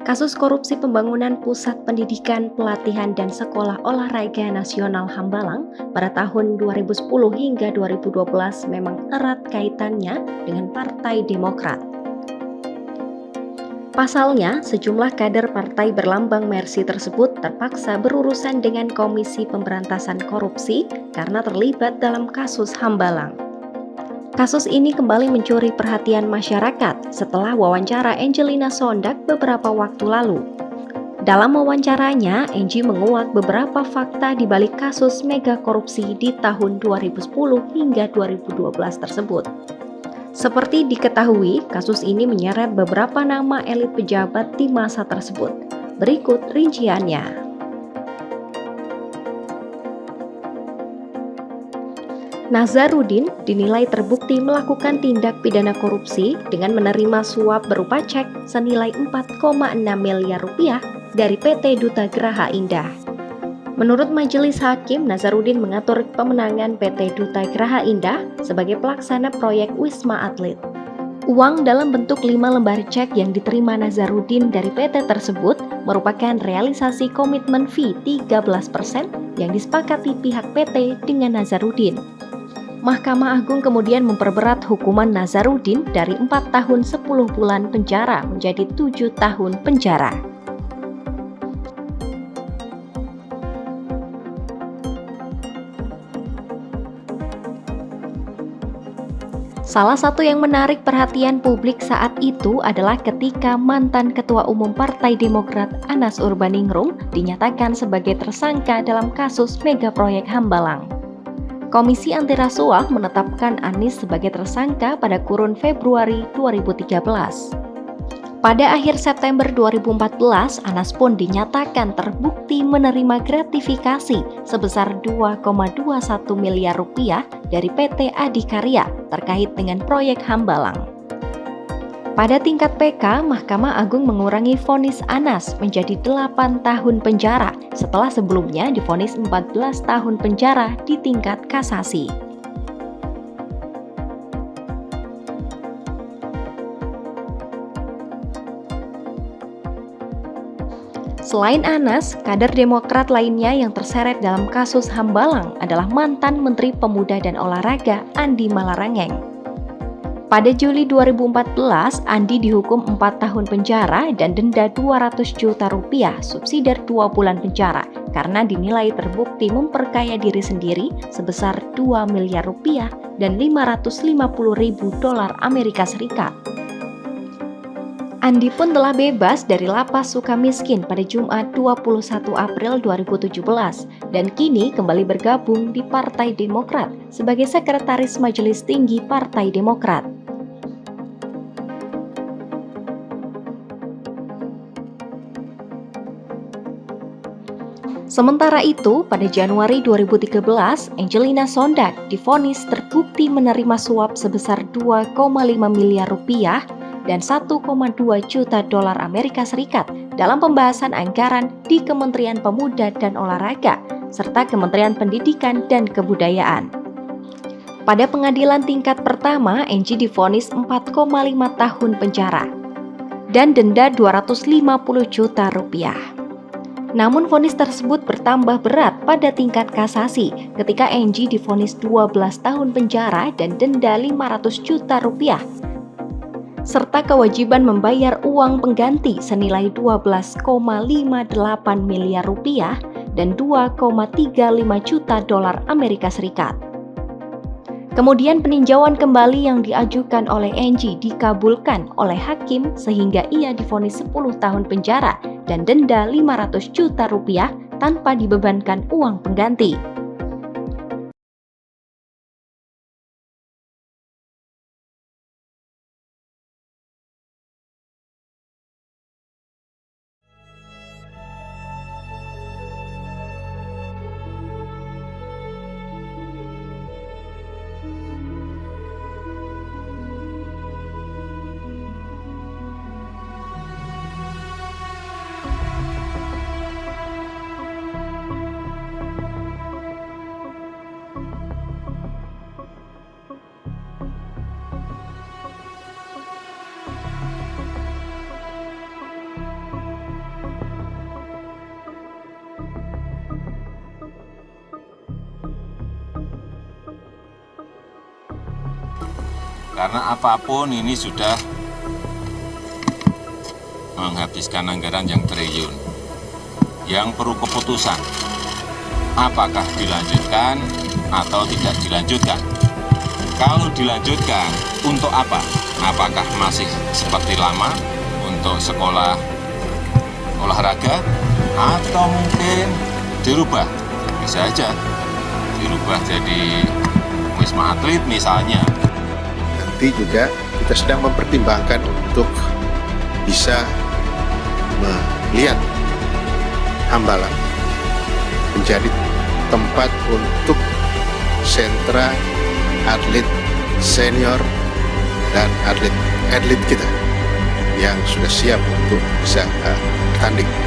Kasus korupsi pembangunan Pusat Pendidikan, Pelatihan, dan Sekolah Olahraga Nasional Hambalang pada tahun 2010 hingga 2012 memang erat kaitannya dengan Partai Demokrat. Pasalnya, sejumlah kader partai berlambang Mercy tersebut terpaksa berurusan dengan Komisi Pemberantasan Korupsi karena terlibat dalam kasus Hambalang. Kasus ini kembali mencuri perhatian masyarakat setelah wawancara Angelina Sondak beberapa waktu lalu. Dalam wawancaranya, Angie menguak beberapa fakta di balik kasus mega korupsi di tahun 2010 hingga 2012 tersebut. Seperti diketahui, kasus ini menyeret beberapa nama elit pejabat di masa tersebut. Berikut rinciannya. Nazarudin dinilai terbukti melakukan tindak pidana korupsi dengan menerima suap berupa cek senilai 4,6 miliar rupiah dari PT Duta Graha Indah. Menurut Majelis Hakim, Nazarudin mengatur pemenangan PT Duta Graha Indah sebagai pelaksana proyek Wisma Atlet. Uang dalam bentuk 5 lembar cek yang diterima Nazarudin dari PT tersebut merupakan realisasi komitmen fee 13% yang disepakati pihak PT dengan Nazarudin. Mahkamah Agung kemudian memperberat hukuman Nazarudin dari 4 tahun 10 bulan penjara menjadi 7 tahun penjara. Salah satu yang menarik perhatian publik saat itu adalah ketika mantan Ketua Umum Partai Demokrat Anas Urbaningrum dinyatakan sebagai tersangka dalam kasus mega proyek Hambalang. Komisi Anti Rasuah menetapkan Anies sebagai tersangka pada kurun Februari 2013. Pada akhir September 2014, Anas pun dinyatakan terbukti menerima gratifikasi sebesar 2,21 miliar rupiah dari PT Adikarya terkait dengan proyek Hambalang. Pada tingkat PK, Mahkamah Agung mengurangi vonis Anas menjadi 8 tahun penjara setelah sebelumnya divonis 14 tahun penjara di tingkat kasasi. Selain Anas, kader Demokrat lainnya yang terseret dalam kasus Hambalang adalah mantan Menteri Pemuda dan Olahraga Andi Malarangeng. Pada Juli 2014, Andi dihukum 4 tahun penjara dan denda 200 juta rupiah subsidi 2 bulan penjara karena dinilai terbukti memperkaya diri sendiri sebesar 2 miliar rupiah dan 550 ribu dolar Amerika Serikat. Andi pun telah bebas dari lapas Sukamiskin pada Jumat 21 April 2017 dan kini kembali bergabung di Partai Demokrat sebagai Sekretaris Majelis Tinggi Partai Demokrat. Sementara itu, pada Januari 2013, Angelina Sondak divonis terbukti menerima suap sebesar 2,5 miliar rupiah dan 1,2 juta dolar Amerika Serikat dalam pembahasan anggaran di Kementerian Pemuda dan Olahraga serta Kementerian Pendidikan dan Kebudayaan. Pada pengadilan tingkat pertama, Angie divonis 4,5 tahun penjara dan denda 250 juta rupiah. Namun vonis tersebut bertambah berat pada tingkat kasasi ketika Angie divonis 12 tahun penjara dan denda 500 juta rupiah serta kewajiban membayar uang pengganti senilai 12,58 miliar rupiah dan 2,35 juta dolar Amerika Serikat. Kemudian peninjauan kembali yang diajukan oleh Angie dikabulkan oleh hakim sehingga ia divonis 10 tahun penjara dan denda 500 juta rupiah tanpa dibebankan uang pengganti. Karena apapun ini sudah menghabiskan anggaran yang triliun. Yang perlu keputusan, apakah dilanjutkan atau tidak dilanjutkan. Kalau dilanjutkan, untuk apa? Apakah masih seperti lama untuk sekolah olahraga, atau mungkin dirubah? Bisa aja dirubah jadi Wisma Atlet misalnya. Nanti juga kita sedang mempertimbangkan untuk bisa melihat Hambalang menjadi tempat untuk sentra atlet senior dan atlet kita yang sudah siap untuk bisa bertanding.